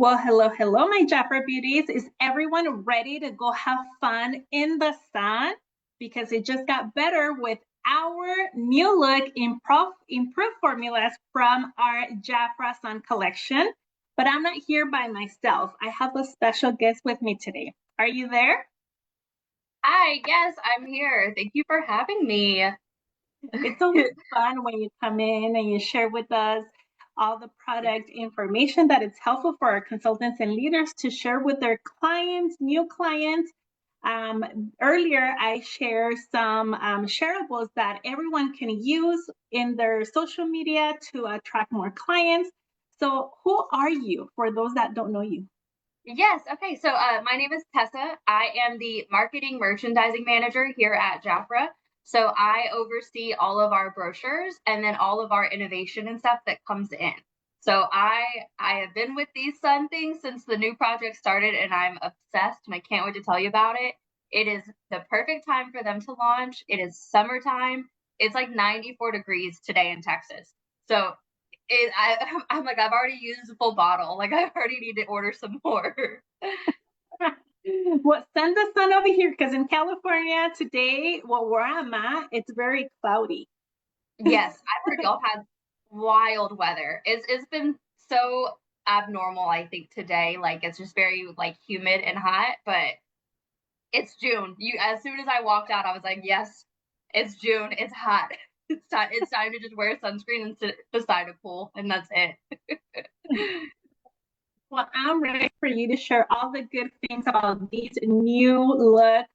Well, hello, hello, my JAFRA beauties. Is everyone ready to go have fun in the sun? Because it just got better with our new look improved formulas from our JAFRA Sun collection. But I'm not here by myself. I have a special guest with me today. Are you there? Hi, yes, I'm here. Thank you for having me. It's always fun when you come in and you share with us all the product information that it's helpful for our consultants and leaders to share with their clients, new clients. Earlier, I shared some shareables that everyone can use in their social media to attract more clients. So, who are you for those that don't know you? Yes, okay. So my name is Tessa. I am the marketing merchandising manager here at JAFRA. So I oversee all of our brochures and then all of our innovation and stuff that comes in. So I have been with these sun things since the new project started and I'm obsessed and I can't wait to tell you about it. It is the perfect time for them to launch. It is summertime. It's like 94 degrees today in Texas. So I'm like, I've already used a full bottle. Like, I already need to order some more. Well, send the sun over here because in California today, well, where I'm at, it's very cloudy. Yes, I've heard y'all had wild weather. It's been so abnormal, I think, today. Like, it's just very like humid and hot, but it's June. You as soon as I walked out, I was like, yes, it's June. It's hot. It's time to just wear sunscreen and sit beside a pool, and that's it. Well, I'm ready for you to share all the good things about this new look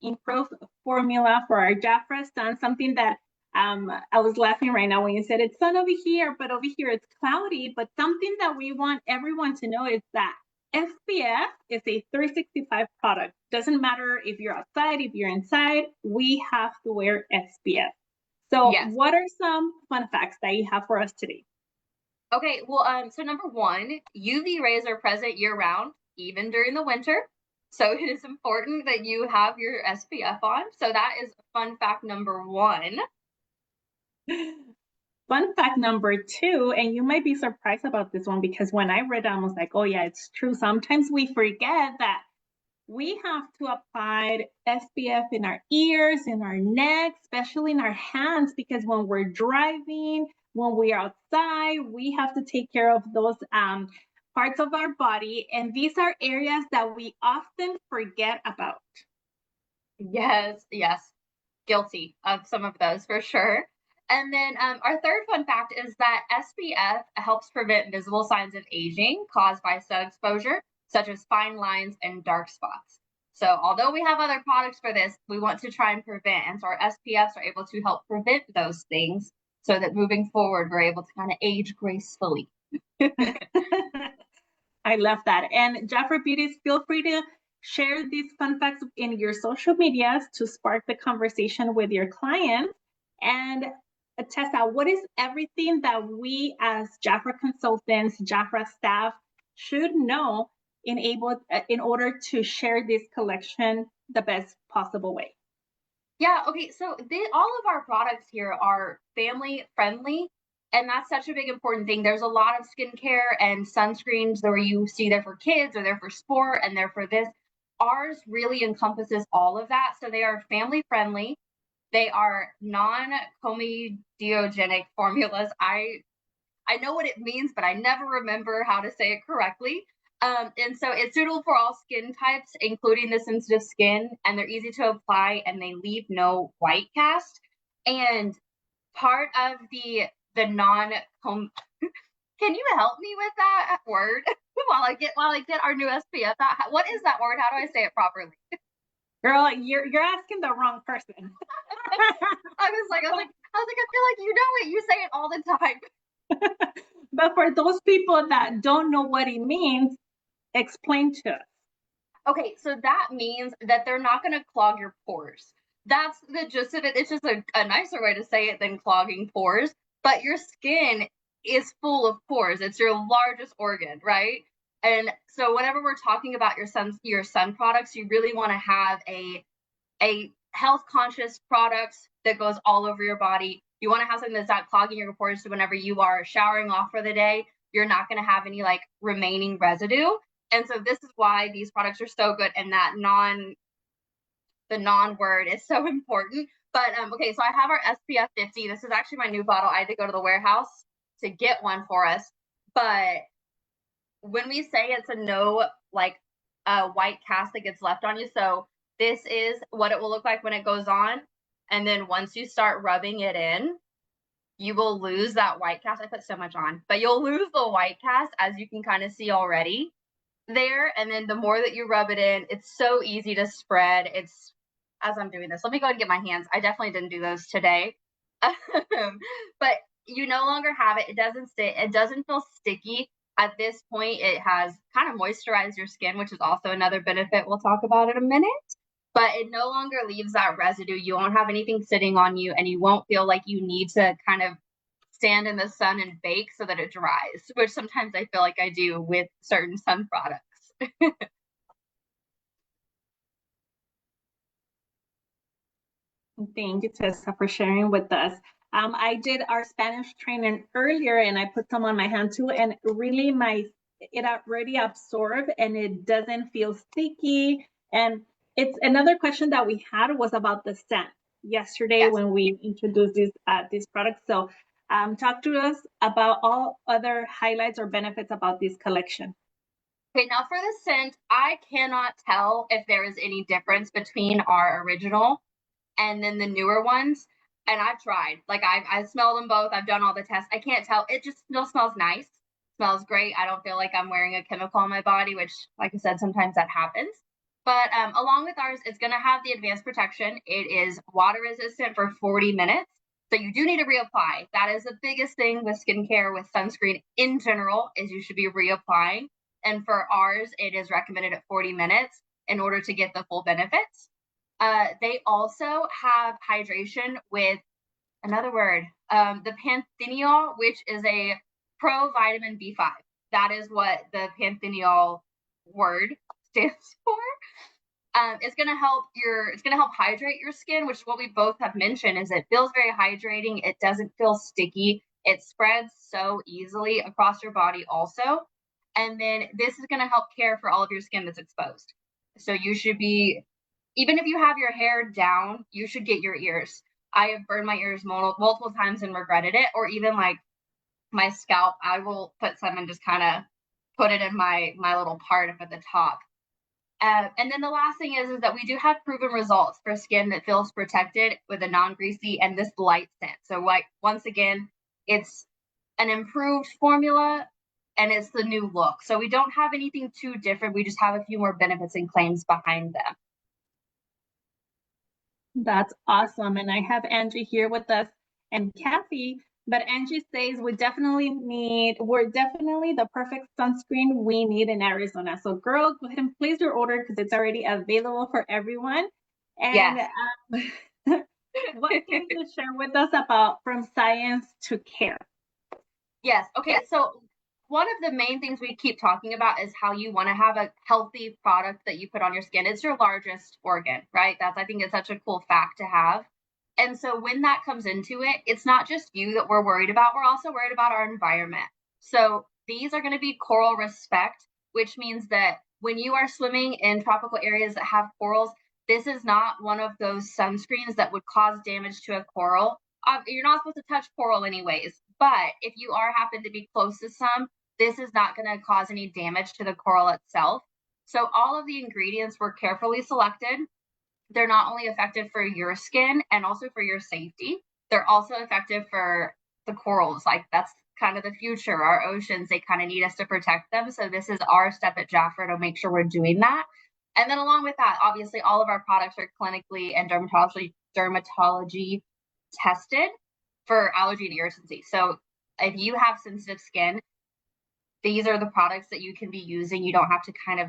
improved formula for our Jafra sun. Something that I was laughing right now when you said it's sun over here, but over here it's cloudy. But something that we want everyone to know is that SPF is a 365 product. Doesn't matter if you're outside, if you're inside, we have to wear SPF. So, Yes. what are some fun facts that you have for us today? Okay, well, so number one, UV rays are present year round, even during the winter. So it is important that you have your SPF on. So that is fun fact number one. Fun fact number two, and you might be surprised about this one because when I read it, I was like, oh, yeah, it's true. Sometimes we forget that we have to apply SPF in our ears, in our neck, especially in our hands, because when we're driving, when we're outside, we have to take care of those parts of our body. And these are areas that we often forget about. Yes, yes, guilty of some of those for sure. And then our third fun fact is that SPF helps prevent visible signs of aging caused by sun exposure, such as fine lines and dark spots. So, although we have other products for this, we want to try and prevent. And so, our SPFs are able to help prevent those things so that moving forward, we're able to kind of age gracefully. I love that. And Jafra Beauties, feel free to share these fun facts in your social medias to spark the conversation with your clients. And Tessa, what is everything that we as Jafra consultants, Jafra staff should know in order to share this collection the best possible way? Yeah, okay. So all of our products here are family friendly, and that's such a big important thing. There's a lot of skincare and sunscreens where you see they're for kids or they're for sport and they're for this. Ours really encompasses all of that. So they are family friendly. They are non-comedogenic formulas. I know what it means, but I never remember how to say it correctly. And so it's suitable for all skin types, including the sensitive skin, and they're easy to apply and they leave no white cast. And part of the non can you help me with that word while I get our new SPF out? What is that word? How do I say it properly? Girl, you're asking the wrong person. I was like, I feel like you know it. You say it all the time. But for those people that don't know what it means, explain to us. Okay, so that means that they're not going to clog your pores. That's the gist of it. It's just a nicer way to say it than clogging pores. But your skin is full of pores. It's your largest organ, right? And so whenever we're talking about your sun products, you really want to have a health conscious product that goes all over your body. You want to have something that's not clogging your pores so whenever you are showering off for the day, you're not going to have any like remaining residue. And so this is why these products are so good, and that the non word is so important. But okay, so I have our SPF 50. This is actually my new bottle. I had to go to the warehouse to get one for us. But when we say it's a no, like white cast that gets left on you, so this is what it will look like when it goes on. And then once you start rubbing it in, you will lose that white cast. I put so much on, but you'll lose the white cast, as you can kind of see already there. And then the more that you rub it in, it's so easy to spread. It's, as I'm doing this, let me go and get my hands. I definitely didn't do those today. But you no longer have it. It doesn't stay. It doesn't feel sticky. At this point, it has kind of moisturized your skin, which is also another benefit we'll talk about in a minute. But it no longer leaves that residue. You won't have anything sitting on you, and you won't feel like you need to kind of stand in the sun and bake so that it dries, which sometimes I feel like I do with certain sun products. Thank you, Tessa, for sharing with us. I did our Spanish training earlier, and I put some on my hand too, and really it already absorbed, and it doesn't feel sticky. And it's another question that we had was about the scent yesterday Yes. when we introduced these products. So talk to us about all other highlights or benefits about this collection. Okay, now for the scent, I cannot tell if there is any difference between our original and then the newer ones. And I've tried. Like I smelled them both. I've done all the tests. I can't tell. It just still smells nice. Smells great. I don't feel like I'm wearing a chemical on my body, which, like I said, sometimes that happens. But along with ours, it's going to have the advanced protection. It is water resistant for 40 minutes. So you do need to reapply. That is the biggest thing with skincare, with sunscreen in general, is you should be reapplying. And for ours, it is recommended at 40 minutes in order to get the full benefits. They also have hydration with another word, the panthenol, which is a pro vitamin B5. That is what the panthenol word stands for. It's gonna help hydrate your skin, which is what we both have mentioned. Is it feels very hydrating. It doesn't feel sticky. It spreads so easily across your body also. And then this is gonna help care for all of your skin that's exposed. So you should be, even if you have your hair down, you should get your ears. I have burned my ears multiple times and regretted it. Or even like my scalp, I will put some and just kind of put it in my little part up at the top. And then the last thing is that we do have proven results for skin that feels protected with a non-greasy and this light scent. So like, once again, it's an improved formula and it's the new look. So we don't have anything too different. We just have a few more benefits and claims behind them. That's awesome. And I have Angie here with us and Kathy, but Angie says we're definitely the perfect sunscreen we need in Arizona. So girl, go ahead and place your order because it's already available for everyone. And Yes. what can you share with us about from science to care? Yes. Okay. So one of the main things we keep talking about is how you want to have a healthy product that you put on your skin. It's your largest organ, right? I think it's such a cool fact to have. And so when that comes into it, it's not just you that we're worried about. We're also worried about our environment. So these are going to be coral respect, which means that when you are swimming in tropical areas that have corals, this is not one of those sunscreens that would cause damage to a coral. You're not supposed to touch coral anyways, but if you happen to be close to some, this is not going to cause any damage to the coral itself. So all of the ingredients were carefully selected. They're not only effective for your skin and also for your safety, they're also effective for the corals. Like, that's kind of the future. Our oceans, they kind of need us to protect them. So this is our step at JAFRA to make sure we're doing that. And then along with that, obviously all of our products are clinically and dermatology tested for allergy and irritancy. So if you have sensitive skin, these are the products that you can be using. You don't have to kind of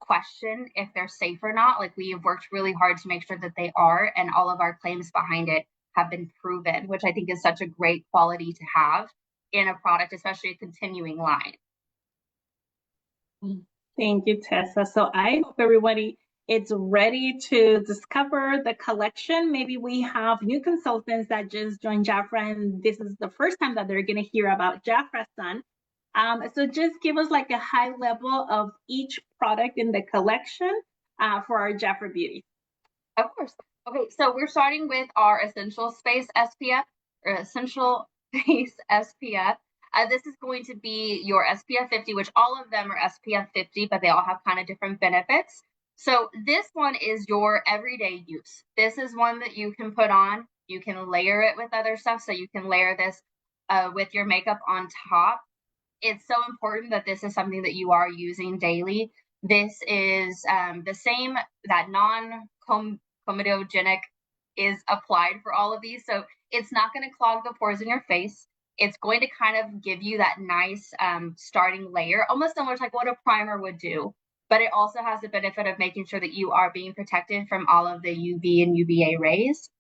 question if they're safe or not. Like, we have worked really hard to make sure that they are, and all of our claims behind it have been proven, which I think is such a great quality to have in a product, especially a continuing line. Thank you, Tessa. So I hope everybody is ready to discover the collection. Maybe we have new consultants that just joined JAFRA, and this is the first time that they're going to hear about JAFRA Sun. So just give us like a high level of each product in the collection for our JAFRA Beauty. Of course. Okay, so we're starting with our Essential Space SPF or Essential Face SPF. This is going to be your SPF 50, which all of them are SPF 50, but they all have kind of different benefits. So this one is your everyday use. This is one that you can put on. You can layer it with other stuff. So you can layer this with your makeup on top. It's so important that this is something that you are using daily. This is the same, that non-comedogenic is applied for all of these. So it's not going to clog the pores in your face. It's going to kind of give you that nice starting layer, almost similar to like what a primer would do. But it also has the benefit of making sure that you are being protected from all of the UV and UVA rays.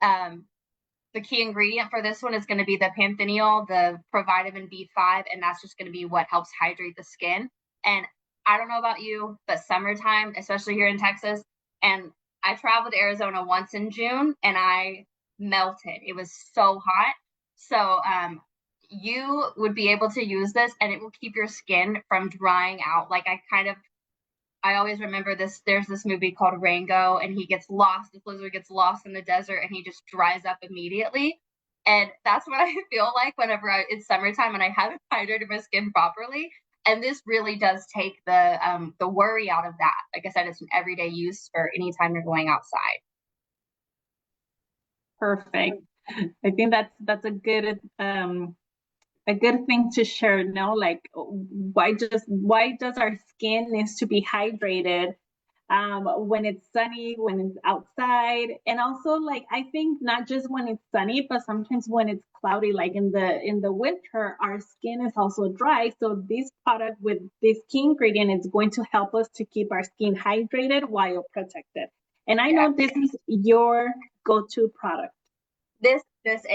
The key ingredient for this one is going to be the panthenol, the provitamin B5, and that's just going to be what helps hydrate the skin. And I don't know about you, but summertime, especially here in Texas, and I traveled to Arizona once in June and I melted. It was so hot. So you would be able to use this and it will keep your skin from drying out. Like I always remember this. There's this movie called Rango, and he gets lost. This lizard gets lost in the desert, and he just dries up immediately. And that's what I feel like whenever it's summertime and I haven't hydrated my skin properly. And this really does take the worry out of that. Like I said, it's an everyday use for anytime you're going outside. Perfect. I think that's a good thing to share. No, like why does our skin needs to be hydrated when it's sunny, when it's outside, and also like I think not just when it's sunny, but sometimes when it's cloudy, like in the winter, our skin is also dry. So this product with this key ingredient is going to help us to keep our skin hydrated while protected. And I know this is your go-to product. This is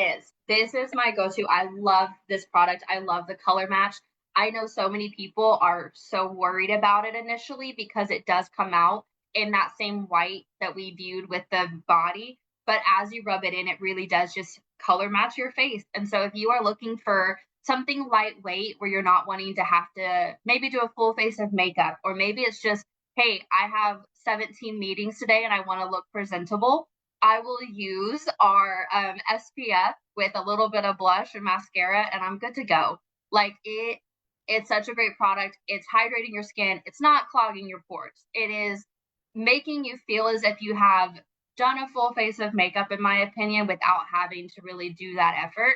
my go-to. I love this product. I love the color match. I know so many people are so worried about it initially because it does come out in that same white that we viewed with the body. But as you rub it in, it really does just color match your face. And so if you are looking for something lightweight where you're not wanting to have to maybe do a full face of makeup, or maybe it's just, hey, I have 17 meetings today and I want to look presentable, I will use our SPF with a little bit of blush and mascara, and I'm good to go. Like it's such a great product. It's hydrating your skin. It's not clogging your pores. It is making you feel as if you have done a full face of makeup, in my opinion, without having to really do that effort.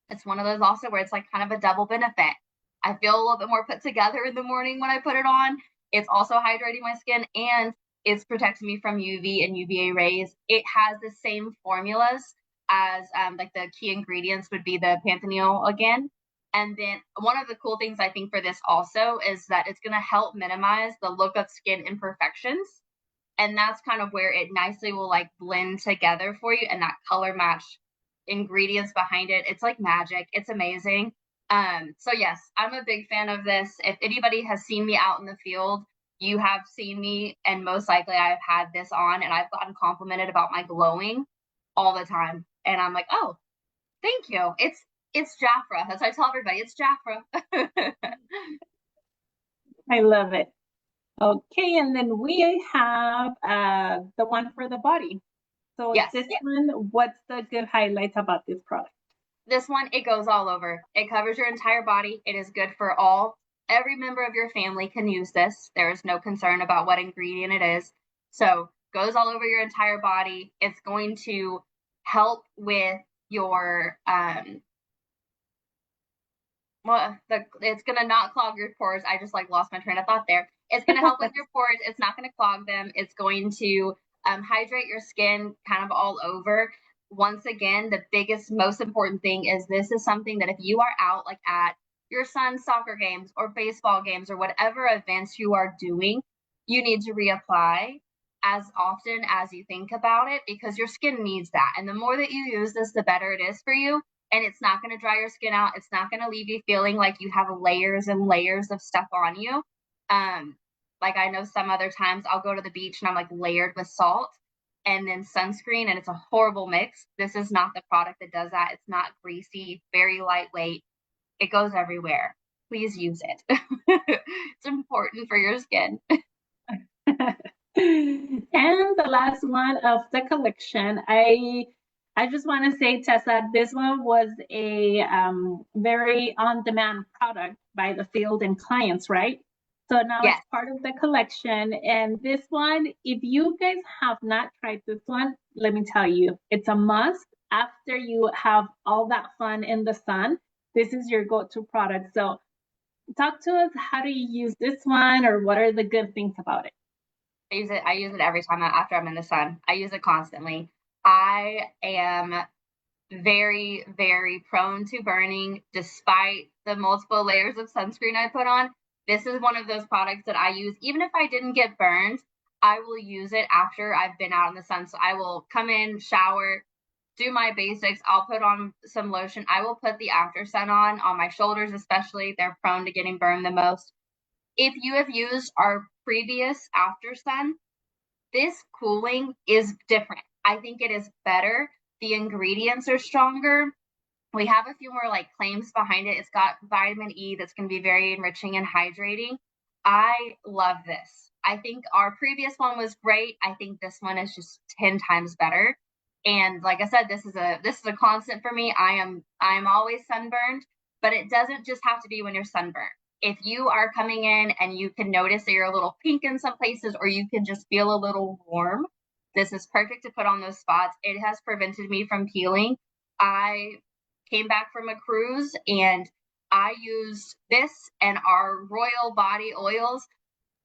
It's one of those also where it's like kind of a double benefit. I feel a little bit more put together in the morning when I put it on. It's also hydrating my skin and it's protecting me from UV and UVA rays. It has the same formulas as like the key ingredients would be the panthenol again. And then one of the cool things I think for this also is that it's going to help minimize the look of skin imperfections. And that's kind of where it nicely will like blend together for you, and that color match ingredients behind it. It's like magic. It's amazing. So yes, I'm a big fan of this. If anybody has seen me out in the field, you have seen me, and most likely I've had this on and I've gotten complimented about my glowing all the time. And I'm like, oh, thank you. It's JAFRA. That's what I tell everybody. It's JAFRA. I love it. Okay, and then we have the one for the body. So Yes. this one, what's the good highlights about this product? This one, it goes all over. It covers your entire body. It is good for every member of your family can use this. There is no concern about what ingredient it is. So goes all over your entire body. It's going to help with your it's gonna not clog your pores. I just like lost my train of thought there. It's gonna help with your pores. It's not gonna clog them. It's going to hydrate your skin kind of all over. Once again, the biggest, most important thing is this is something that if you are out like at your son's soccer games or baseball games or whatever events you are doing, you need to reapply as often as you think about it, because your skin needs that. And the more that you use this, the better it is for you. And it's not going to dry your skin out. It's not going to leave you feeling like you have layers and layers of stuff on you. Like I know some other times I'll go to the beach and I'm like layered with salt and then sunscreen, and it's a horrible mix. This is not the product that does that. It's not greasy, very lightweight. It goes everywhere. please use it. It's important for your skin. And the last one of the collection, I just want to say, Tessa, this one was a very on-demand product by the field and clients, right? So now it's Yes. part of the collection. And this one, if you guys have not tried this one, let me tell you, it's a must. After you have all that fun in the sun, this is your go-to product. So talk to us, how do you use this one, or what are the good things about it? I use it every time after I'm in the sun. I use it constantly. I am very, very prone to burning despite the multiple layers of sunscreen I put on. This is one of those products that I use. Even if I didn't get burned, I will use it after I've been out in the sun. So I will come in, shower, do my basics. I'll put on some lotion. I will put the after sun on my shoulders, especially. They're prone to getting burned the most. If you have used our previous after sun, this cooling is different. I think it is better. The ingredients are stronger. We have a few more like claims behind it. It's got vitamin E that's going to be very enriching and hydrating. I love this. I think our previous one was great. I think this one is just 10 times better. And like I said, this is a constant for me. I'm always sunburned, but it doesn't just have to be when you're sunburned. If you are coming in and you can notice that you're a little pink in some places, or you can just feel a little warm, this is perfect to put on those spots. It has prevented me from peeling. I came back from a cruise and I used this and our Royal Body oils,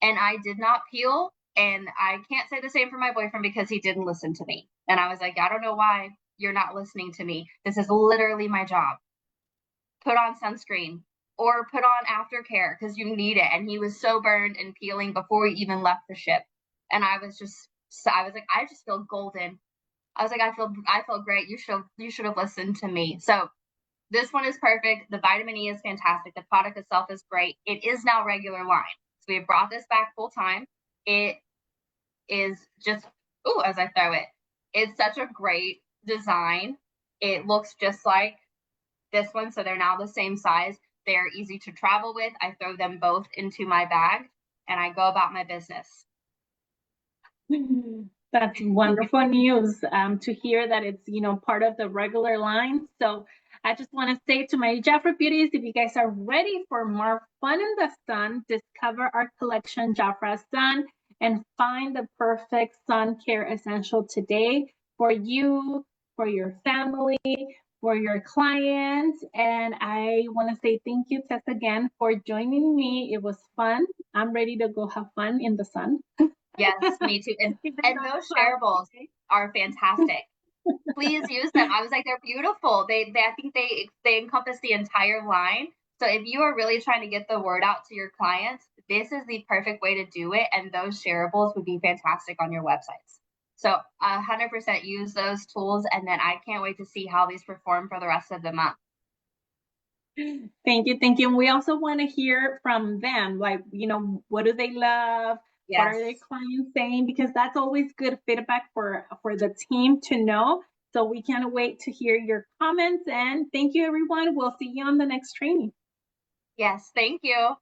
and I did not peel. And I can't say the same for my boyfriend because he didn't listen to me. And I was like, I don't know why you're not listening to me. This is literally my job. Put on sunscreen or put on aftercare because you need it. And he was so burned and peeling before we even left the ship. And I was like, I just feel golden. I was like, I feel great. You should have listened to me. So this one is perfect. The vitamin E is fantastic. The product itself is great. It is now regular line. So we have brought this back full time. It is just, as I throw it, it's such a great design. It looks just like this one. So they're now the same size. They're easy to travel with. I throw them both into my bag and I go about my business. That's wonderful news to hear that it's, part of the regular line. So I just want to say to my JAFRA beauties, if you guys are ready for more fun in the sun, discover our collection, JAFRA Sun, and find the perfect sun care essential today for you, for your family, for your clients. And I want to say thank you, Tess, again for joining me. It was fun. I'm ready to go have fun in the sun. Yes, me too. And those shareables are fantastic. Please use them. I was like, they're beautiful. I think they encompass the entire line. So if you are really trying to get the word out to your clients, this is the perfect way to do it. And those shareables would be fantastic on your websites. So 100% use those tools. And then I can't wait to see how these perform for the rest of the month. Thank you. Thank you. And we also want to hear from them. Like, what do they love? Yes. What are their clients saying? Because that's always good feedback for the team to know. So we can't wait to hear your comments. And thank you, everyone. We'll see you on the next training. Yes. Thank you.